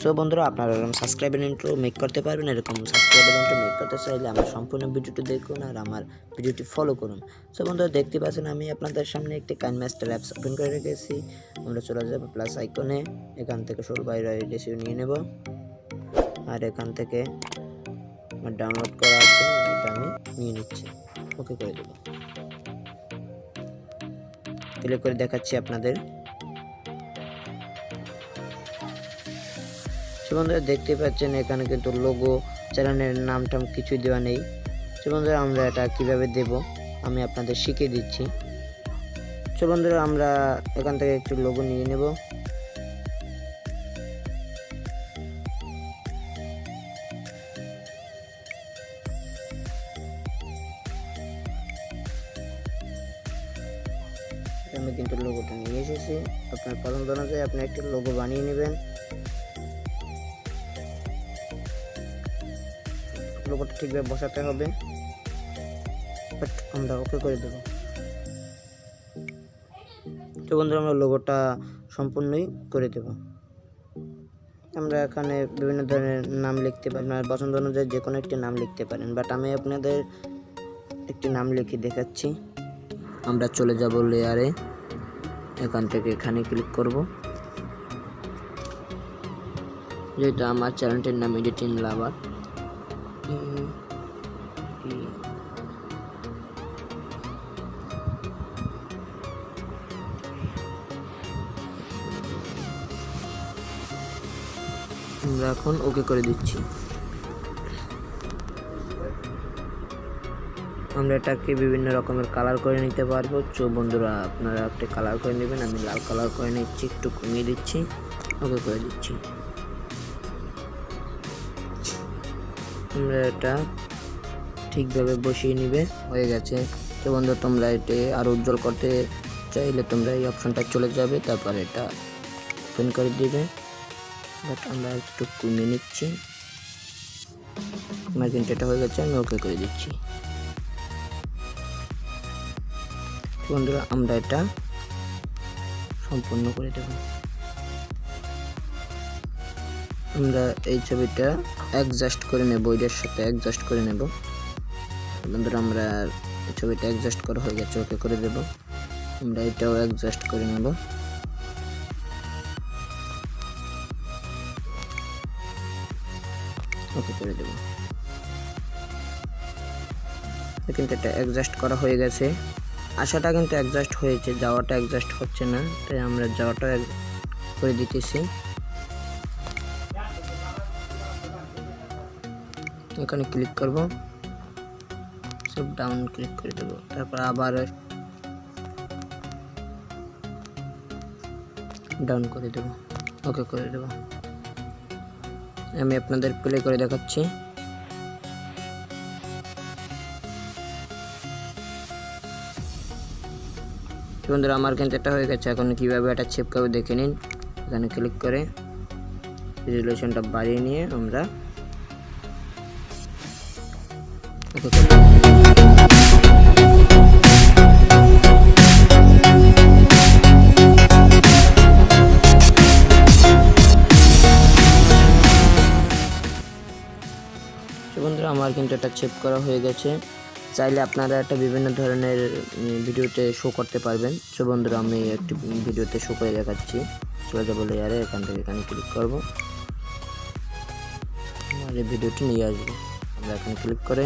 So বন্ধুরা, আপনারা এরকম সাবস্ক্রাইবার ইন্ট্রো মেক করতে পারবেন। এরকম সাবস্ক্রাইবার ইন্ট্রো মেক করতে চাইলে আমার সম্পূর্ণ ভিডিওটি দেখুন আর আমার ভিডিওটি ফলো করুন। সো বন্ধুরা, দেখতে পাচ্ছেন আমি আপনাদের সামনে একটি কাইনমাস্টার অ্যাপস ওপেন করে রেখেছি। আমরা চলে যাব প্লাস আইকনে, এখান থেকে সোল বাইরে রেসিও নিয়ে নেব আর এখান থেকে আমার ডাউনলোড করা আছে, এটা আমি নিয়ে নিচ্ছি। ওকে করে দেব, ক্লিক করে দেখাচ্ছি আপনাদের। বন্ধুরা, দেখতে পাচ্ছেন এখানে কিন্তু লোগো, চ্যানেলের নাম টাম কিছুই দেওয়া নেই। বন্ধুরা, আমরা এটা কিভাবে দেব আমি আপনাদের শিখিয়ে দিচ্ছি। বন্ধুরা, আমরা এখান থেকে একটু লোগো নিয়ে নেব। আমি কিন্তু লোগোটা নিয়ে এসেছি। আপনার পছন্দ অনুযায়ী আপনি একটি লোগো বানিয়ে নেবেন। লোগোটা ঠিকভাবে বসাতে হবে, বাট আমরা ওকে করে দেব। তো বন্ধুরা, আমরা লোগোটা সম্পূর্ণই করে দেব। আমরা এখানে বিভিন্ন ধরনের নাম লিখতে পারেন, আর পছন্দ অনুযায়ী যে কোনো একটি নাম লিখতে পারেন, বাট আমি আপনাদের একটি নাম লিখে দেখাচ্ছি। আমরা চলে যাব লেয়ারে, এখান থেকে এখানে ক্লিক করব। যেটা আমার চ্যানেলটির নাম এডিটিং লাভার। আমরা এখন ওকে করে দিচ্ছি। আমরা এটাকে বিভিন্ন রকমের কালার করে নিতে পারবো। তো বন্ধুরা, আপনারা একটা কালার করে নেবেন। আমি লাল কালার করে নিচ্ছি, একটু কমিয়ে দিচ্ছি, ওকে করে দিচ্ছি। আমরা এটা ঠিকভাবে বসিয়ে নিবে, হয়ে গেছে। তো বন্ধু, তোমরা এটা আরো উজ্জ্বল করতে চাইলে তোমরা এই অপশনটা চলে যাবে, তারপর এটা ওপেন করে দিবে। বাট আমরা একটু কমিয়ে নিচ্ছি। আমার কিন্তু এটা হয়ে গেছে, আমি ওকে করে দিচ্ছি। বন্ধুরা, আমরা এটা সম্পূর্ণ করে দেব। আমরা এই ছবিটা অ্যাডজাস্ট করে নেব, এটার সাথে অ্যাডজাস্ট করে নেব। বন্ধুরা, আমরা ছবিটা অ্যাডজাস্ট করা হয়ে গেছে, ওকে করে দেব। আমরা এটাও অ্যাডজাস্ট করে নেব। ওকে করে দেব। কিন্তু এটা অ্যাডজাস্ট করা হয়ে গেছে। আসাটা কিন্তু অ্যাডজাস্ট হয়েছে, যাওয়াটা অ্যাডজাস্ট হচ্ছে না, তাই আমরা যাওয়াটা করে দিতেছি। এখানে ক্লিক করব, সব ডাউন ক্লিক করে দেব, তারপর আবার ডাউন করে দেব, ওকে করে দেব। আমি আপনাদের প্লে করে দেখাচ্ছি। বন্ধুরা, আমার কিন্তু এটা হয়ে গেছে। এখন কিভাবে এটা সেভ করবে দেখে নিন। এখানে ক্লিক করে রেজুলেশনটা বাড়িয়ে নিয়ে আমরা ওকে করে দেব। বন্ধুরা, আমার কিন্তু এটা সেভ করা হয়ে গেছে। চাইলে আপনারা এটা বিভিন্ন ধরনের ভিডিওতে শো করতে পারবেন। সো বন্ধুরা, আমি একটি ভিডিওতে শো করে দেখাচ্ছি। চলে যাবো লেয়ারে, এখান থেকে এখানে ক্লিক করব, আর এই ভিডিওটি নিয়ে আসবো। আমরা এখানে ক্লিক করে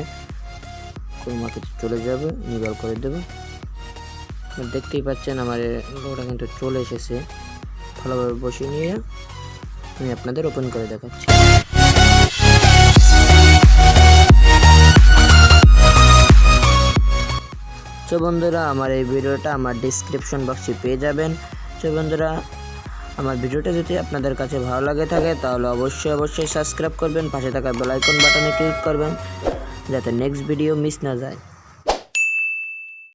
ক্রোমাকে চলে যাবে, নিবাল করে দেব। দেখতেই পাচ্ছেন আমার লোগোটা কিন্তু চলে এসেছে। ভালোভাবে বসিয়ে নিয়ে আমি আপনাদের ওপেন করে দেখাচ্ছি। তো বন্ধুরা, আমার এই ভিডিওটা আমার ডেসক্রিপশন বক্সে পেয়ে যাবেন। তো বন্ধুরা, আমার ভিডিওটা যদি আপনাদের কাছে ভালো লাগে থাকে তাহলে অবশ্যই সাবস্ক্রাইব করবেন, পাশে থাকা বেল আইকন বাটনে ক্লিক করবেন যাতে নেক্সট ভিডিও মিস না যায়।